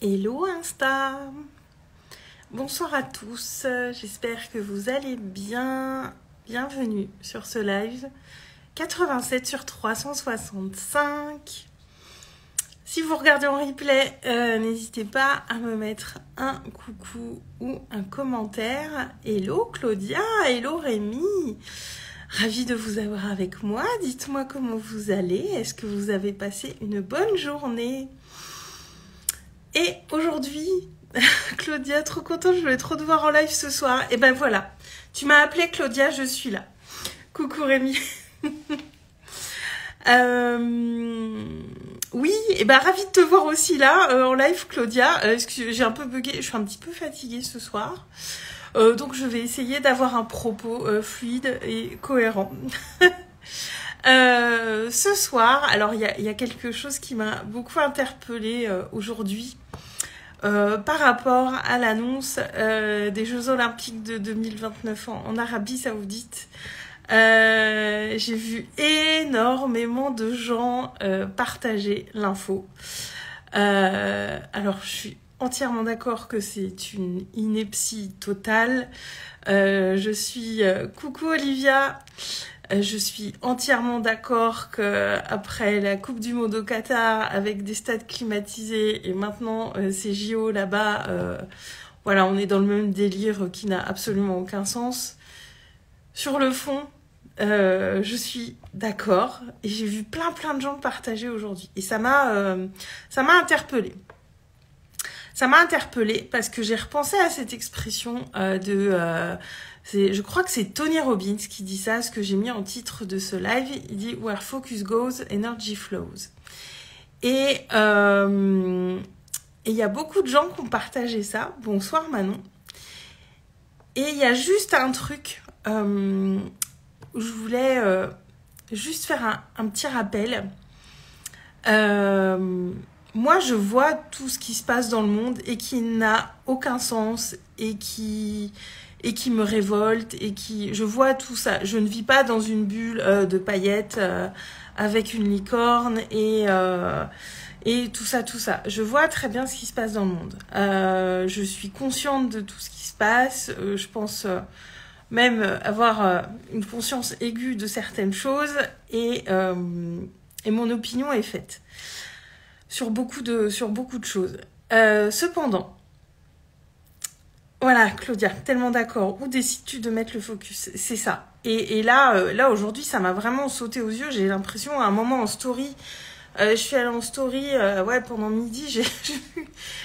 Hello Insta. Bonsoir à tous, j'espère que vous allez bien. Bienvenue sur ce live 87 sur 365. Si vous regardez en replay, n'hésitez pas à me mettre un coucou ou un commentaire. Hello Claudia, hello Rémi. Ravie de vous avoir avec moi. Dites-moi comment vous allez. Est-ce que vous avez passé une bonne journée? Et aujourd'hui, Claudia, trop contente, je voulais trop te voir en live ce soir. Et ben voilà, tu m'as appelé Claudia, je suis là. Coucou Rémi. Oui, et ben ravie de te voir aussi là, en live Claudia. J'ai un peu bugué, je suis un petit peu fatiguée ce soir. Donc je vais essayer d'avoir un propos fluide et cohérent. Ce soir, alors il y a quelque chose qui m'a beaucoup interpellée aujourd'hui par rapport à l'annonce des Jeux Olympiques de 2029 en Arabie Saoudite. J'ai vu énormément de gens partager l'info. Alors je suis entièrement d'accord que c'est une ineptie totale. Je suis coucou Olivia. Je suis entièrement d'accord qu'après la Coupe du Monde au Qatar, avec des stades climatisés et maintenant ces JO là-bas, voilà, on est dans le même délire qui n'a absolument aucun sens. Sur le fond, je suis d'accord et j'ai vu plein de gens partager aujourd'hui et ça m'a interpellée. Ça m'a interpellée parce que j'ai repensé à cette expression je crois que c'est Tony Robbins qui dit ça, ce que j'ai mis en titre de ce live. Il dit « Where focus goes, energy flows ». Et il y a beaucoup de gens qui ont partagé ça. Bonsoir Manon. Et il y a juste un truc où je voulais juste faire un petit rappel. Moi, je vois tout ce qui se passe dans le monde et qui n'a aucun sens et qui me révolte je vois tout ça. Je ne vis pas dans une bulle de paillettes avec une licorne et tout ça. Je vois très bien ce qui se passe dans le monde. Je suis consciente de tout ce qui se passe. Je pense même avoir une conscience aiguë de certaines choses et mon opinion est faite sur beaucoup de choses. Cependant, voilà, Claudia, tellement d'accord. Où décides-tu de mettre le focus? C'est ça. Et là aujourd'hui, ça m'a vraiment sauté aux yeux. J'ai l'impression, à un moment en story, je suis allée en story, pendant midi,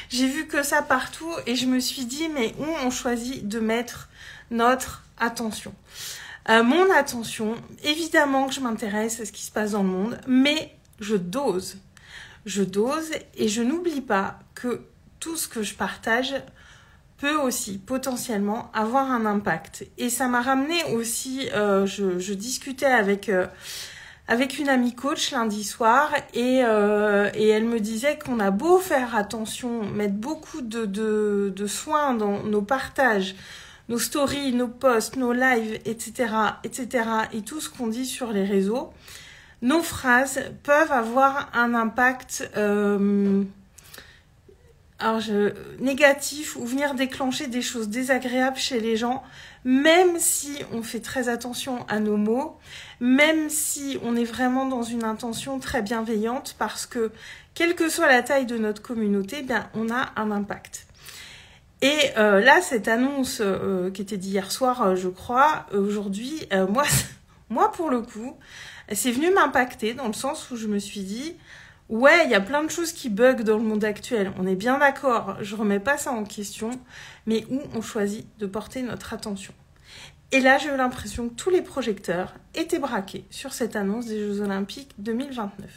j'ai vu que ça partout et je me suis dit, mais où on choisit de mettre notre attention? Mon attention, évidemment que je m'intéresse à ce qui se passe dans le monde, mais je dose et je n'oublie pas que tout ce que je partage peut aussi potentiellement avoir un impact. Et ça m'a ramené aussi, je discutais avec une amie coach lundi soir et elle me disait qu'on a beau faire attention, mettre beaucoup de soins dans nos partages, nos stories, nos posts, nos lives, etc., et tout ce qu'on dit sur les réseaux, nos phrases peuvent avoir un impact négatif ou venir déclencher des choses désagréables chez les gens, même si on fait très attention à nos mots, même si on est vraiment dans une intention très bienveillante, parce que quelle que soit la taille de notre communauté, bien on a un impact. Et là, cette annonce qui était d'hier soir, je crois, aujourd'hui, moi pour le coup, c'est venu m'impacter dans le sens où je me suis dit, ouais, il y a plein de choses qui bug dans le monde actuel, on est bien d'accord, je remets pas ça en question, mais où on choisit de porter notre attention. Et là, j'ai eu l'impression que tous les projecteurs étaient braqués sur cette annonce des Jeux Olympiques 2029.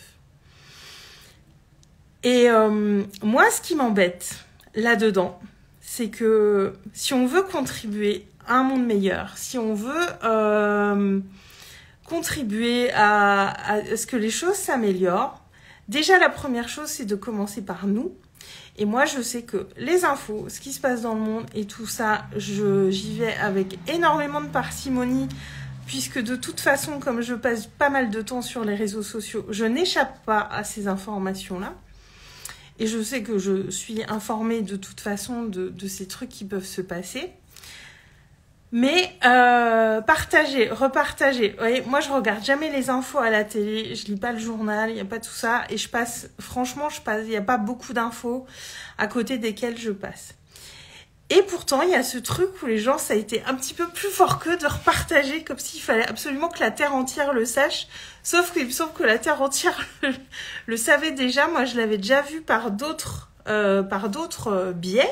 Et moi, ce qui m'embête là-dedans, c'est que si on veut contribuer à un monde meilleur, si on veut contribuer à ce que les choses s'améliorent, déjà, la première chose, c'est de commencer par nous. Et moi, je sais que les infos, ce qui se passe dans le monde et tout ça, j'y vais avec énormément de parcimonie, puisque de toute façon, comme je passe pas mal de temps sur les réseaux sociaux, je n'échappe pas à ces informations-là. et je sais que je suis informée de toute façon de ces trucs qui peuvent se passer. Mais partager, repartager. Vous voyez, moi, je regarde jamais les infos à la télé, je lis pas le journal, il n'y a pas tout ça. Et franchement, il n'y a pas beaucoup d'infos à côté desquelles je passe. Et pourtant, il y a ce truc où les gens, ça a été un petit peu plus fort qu'eux de repartager, comme s'il fallait absolument que la Terre entière le sache. Sauf qu'il me semble que la Terre entière le savait déjà. Moi, je l'avais déjà vu par d'autres biais.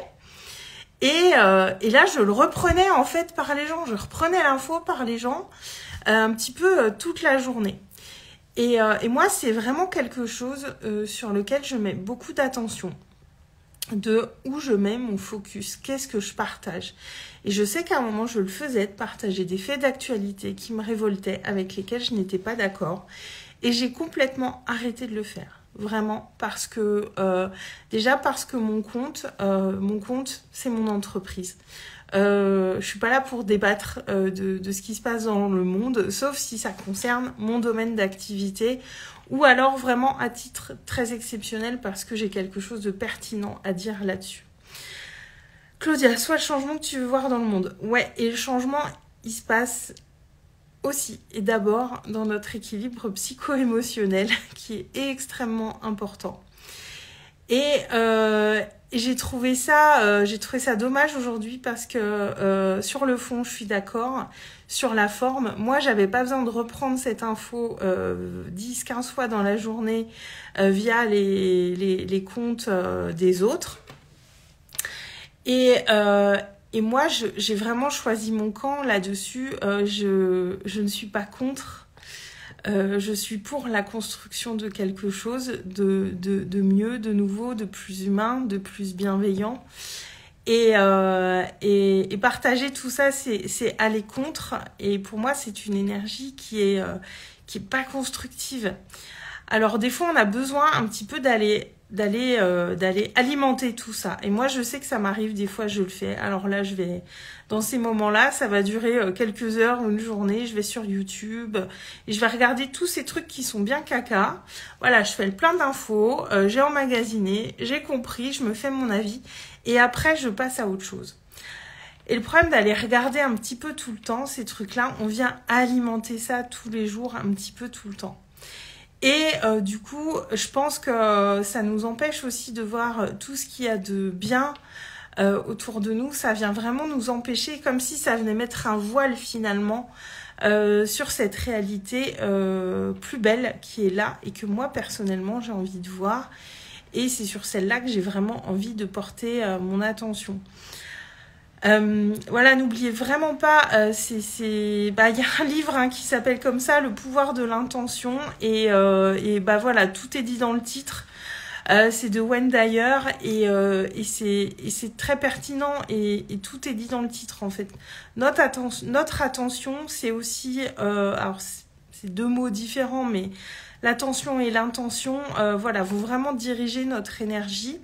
Et là, je le reprenais en fait par les gens. Je reprenais l'info par les gens un petit peu toute la journée. Et moi, c'est vraiment quelque chose sur lequel je mets beaucoup d'attention. De où je mets mon focus, qu'est-ce que je partage. Et je sais qu'à un moment, je le faisais, de partager des faits d'actualité qui me révoltaient, avec lesquels je n'étais pas d'accord. Et j'ai complètement arrêté de le faire. Vraiment, parce que déjà parce que mon compte, c'est mon entreprise. Je suis pas là pour débattre de ce qui se passe dans le monde, sauf si ça concerne mon domaine d'activité, ou alors vraiment à titre très exceptionnel parce que j'ai quelque chose de pertinent à dire là-dessus. Claudia, soit le changement que tu veux voir dans le monde. Ouais, et le changement, il se passe aussi et d'abord dans notre équilibre psycho-émotionnel qui est extrêmement important. Et j'ai trouvé ça dommage aujourd'hui parce que sur le fond, je suis d'accord. Sur la forme, moi, j'avais pas besoin de reprendre cette info 10-15 fois dans la journée via les comptes des autres. Et moi, j'ai vraiment choisi mon camp là-dessus. Je ne suis pas contre. Je suis pour la construction de quelque chose de mieux, de nouveau, de plus humain, de plus bienveillant. Et partager tout ça, c'est aller contre. Et pour moi, c'est une énergie qui est pas constructive. Alors des fois, on a besoin un petit peu d'aller alimenter tout ça. Et moi, je sais que ça m'arrive, des fois, je le fais. Alors là, dans ces moments-là, ça va durer quelques heures ou une journée. Je vais sur YouTube et je vais regarder tous ces trucs qui sont bien caca. Voilà, je fais le plein d'infos, j'ai emmagasiné, j'ai compris, je me fais mon avis. Et après, je passe à autre chose. Et le problème d'aller regarder un petit peu tout le temps, ces trucs-là, on vient alimenter ça tous les jours, un petit peu tout le temps. Et du coup, je pense que ça nous empêche aussi de voir tout ce qu'il y a de bien autour de nous. Ça vient vraiment nous empêcher, comme si ça venait mettre un voile finalement sur cette réalité plus belle qui est là et que moi, personnellement, j'ai envie de voir. Et c'est sur celle-là que j'ai vraiment envie de porter mon attention. Voilà, n'oubliez vraiment pas, y a un livre qui s'appelle comme ça, Le pouvoir de l'intention, et voilà, tout est dit dans le titre. C'est de Wayne Dyer et c'est très pertinent et tout est dit dans le titre en fait. Notre attention, c'est aussi, alors c'est deux mots différents, mais l'attention et l'intention, voilà, vont vraiment diriger notre énergie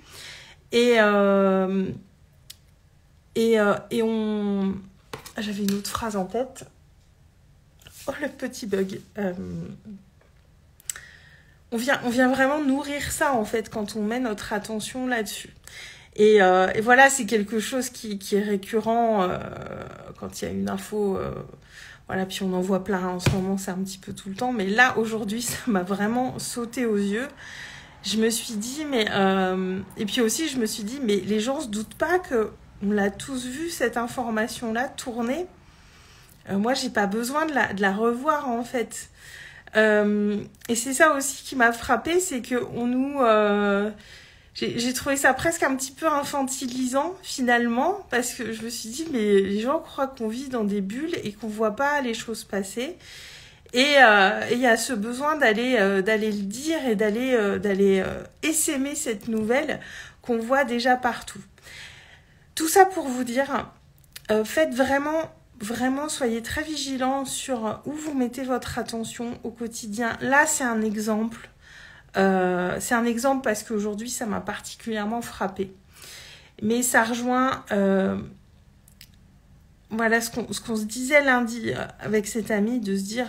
J'avais une autre phrase en tête. Oh, le petit bug. On vient vraiment nourrir ça, en fait, quand on met notre attention là-dessus. Et voilà, c'est quelque chose qui est récurrent quand il y a une info. Voilà, puis on en voit plein en ce moment, c'est un petit peu tout le temps. Mais là, aujourd'hui, ça m'a vraiment sauté aux yeux. Je me suis dit, et puis aussi, je me suis dit, mais les gens se doutent pas que on l'a tous vu, cette information-là, tourner. Moi, j'ai pas besoin de la revoir, en fait. Et c'est ça aussi qui m'a frappée, c'est que j'ai trouvé ça presque un petit peu infantilisant, finalement, parce que je me suis dit, mais les gens croient qu'on vit dans des bulles et qu'on voit pas les choses passer. Et il y a ce besoin d'aller le dire et d'aller essaimer cette nouvelle qu'on voit déjà partout. Tout ça pour vous dire, faites vraiment, soyez très vigilants sur où vous mettez votre attention au quotidien. Là, c'est un exemple. C'est un exemple parce qu'aujourd'hui, ça m'a particulièrement frappée. Mais ça rejoint voilà ce qu'on se disait lundi avec cette amie, de se dire,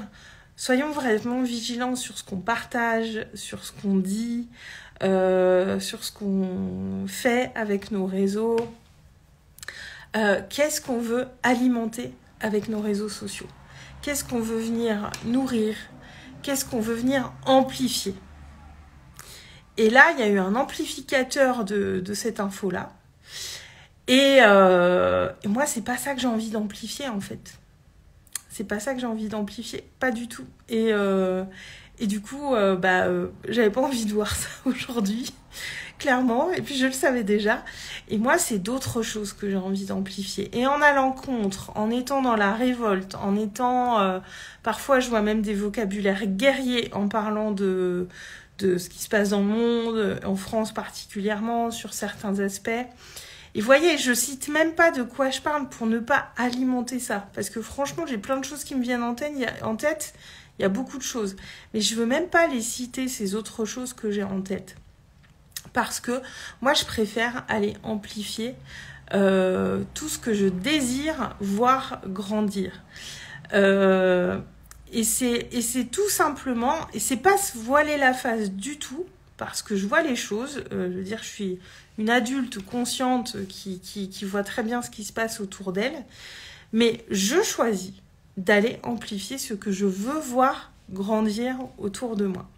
soyons vraiment vigilants sur ce qu'on partage, sur ce qu'on dit, sur ce qu'on fait avec nos réseaux. Qu'est-ce qu'on veut alimenter avec nos réseaux sociaux? Qu'est-ce qu'on veut venir nourrir? Qu'est-ce qu'on veut venir amplifier? Et là, il y a eu un amplificateur de cette info-là. Et moi, c'est pas ça que j'ai envie d'amplifier, en fait. C'est pas ça que j'ai envie d'amplifier, pas du tout. Et du coup, j'avais pas envie de voir ça aujourd'hui, clairement. Et puis, je le savais déjà. Et moi, c'est d'autres choses que j'ai envie d'amplifier. Et en allant contre, en étant dans la révolte, en étant... parfois, je vois même des vocabulaires guerriers en parlant de ce qui se passe dans le monde, en France particulièrement, sur certains aspects. Et voyez, je cite même pas de quoi je parle pour ne pas alimenter ça. Parce que franchement, j'ai plein de choses qui me viennent en tête. Il y a beaucoup de choses. Mais je veux même pas les citer, ces autres choses que j'ai en tête. Parce que moi, je préfère aller amplifier tout ce que je désire voir grandir. Et c'est tout simplement, et c'est pas se voiler la face du tout, parce que je vois les choses, je veux dire, je suis une adulte consciente qui voit très bien ce qui se passe autour d'elle, mais je choisis d'aller amplifier ce que je veux voir grandir autour de moi.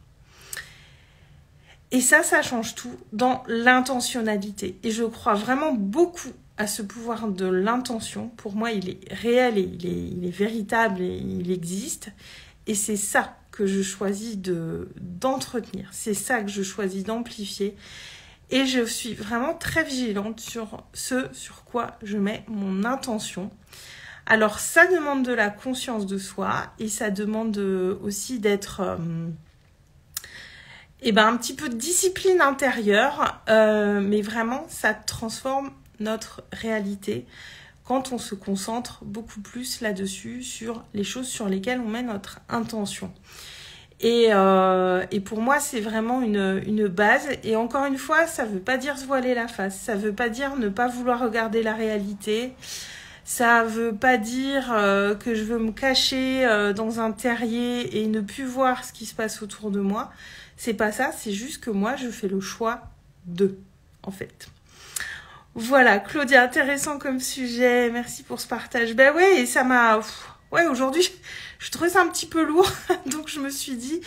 Et ça change tout dans l'intentionnalité. Et je crois vraiment beaucoup à ce pouvoir de l'intention. Pour moi, il est réel et il est véritable et il existe. Et c'est ça que je choisis d'entretenir. C'est ça que je choisis d'amplifier. Et je suis vraiment très vigilante sur ce sur quoi je mets mon intention. Alors, ça demande de la conscience de soi et ça demande aussi d'être... un petit peu de discipline intérieure, mais vraiment, ça transforme notre réalité quand on se concentre beaucoup plus là-dessus, sur les choses sur lesquelles on met notre intention. Et pour moi, c'est vraiment une base. Et encore une fois, ça ne veut pas dire se voiler la face. Ça ne veut pas dire ne pas vouloir regarder la réalité. Ça ne veut pas dire que je veux me cacher dans un terrier et ne plus voir ce qui se passe autour de moi. C'est pas ça, c'est juste que moi, je fais le choix en fait. Voilà, Claudia, intéressant comme sujet. Merci pour ce partage. Ben ouais, et ça m'a... Ouais, aujourd'hui, je trouvais ça un petit peu lourd. Donc, je me suis dit,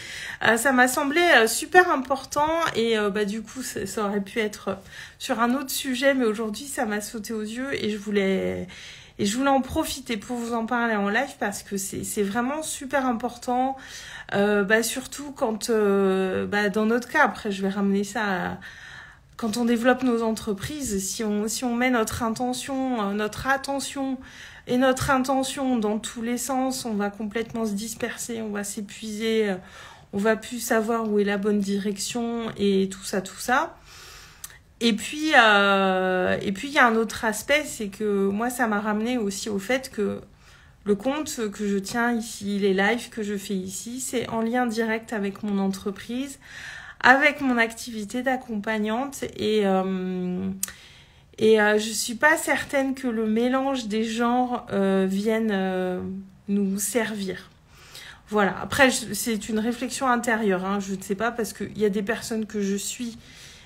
ça m'a semblé super important. Et du coup, ça aurait pu être sur un autre sujet. Mais aujourd'hui, ça m'a sauté aux yeux. Et je voulais en profiter pour vous en parler en live parce que c'est vraiment super important. Surtout quand, dans notre cas, après, je vais ramener ça quand on développe nos entreprises, si on met notre attention et notre intention dans tous les sens, on va complètement se disperser, on va s'épuiser, on va plus savoir où est la bonne direction et tout ça. Et puis il y a un autre aspect, c'est que moi ça m'a ramené aussi au fait que le compte que je tiens ici, les lives que je fais ici, c'est en lien direct avec mon entreprise, avec mon activité d'accompagnante et je suis pas certaine que le mélange des genres vienne nous servir. Voilà. Après, c'est une réflexion intérieure, hein. Je ne sais pas parce qu'il y a des personnes que je suis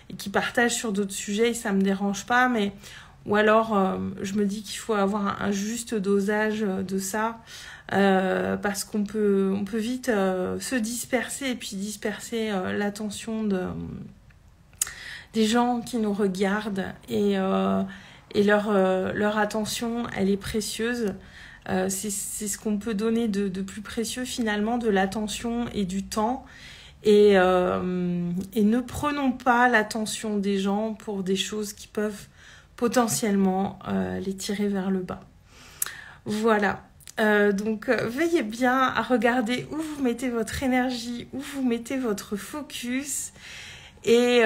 et qui partagent sur d'autres sujets et ça me dérange pas, mais ou alors je me dis qu'il faut avoir un juste dosage de ça. Parce qu'on peut vite se disperser et puis disperser l'attention des gens qui nous regardent et leur attention, elle est précieuse. C'est ce qu'on peut donner de plus précieux finalement, de l'attention et du temps. Et ne prenons pas l'attention des gens pour des choses qui peuvent potentiellement les tirer vers le bas. Voilà. Donc veillez bien à regarder où vous mettez votre énergie, où vous mettez votre focus et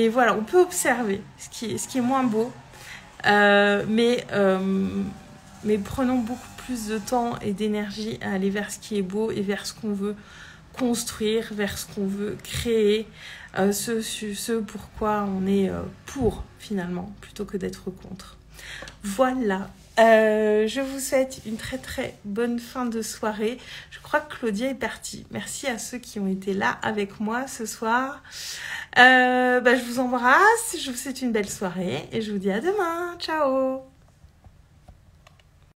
voilà, on peut observer ce qui est moins beau, mais prenons beaucoup plus de temps et d'énergie à aller vers ce qui est beau et vers ce qu'on veut construire, vers ce qu'on veut créer, ce pourquoi on est pour finalement, plutôt que d'être contre. Voilà. Je vous souhaite une très très bonne fin de soirée. Je crois que Claudia est partie. Merci à ceux qui ont été là avec moi ce soir. Je vous embrasse, je vous souhaite une belle soirée et je vous dis à demain. Ciao!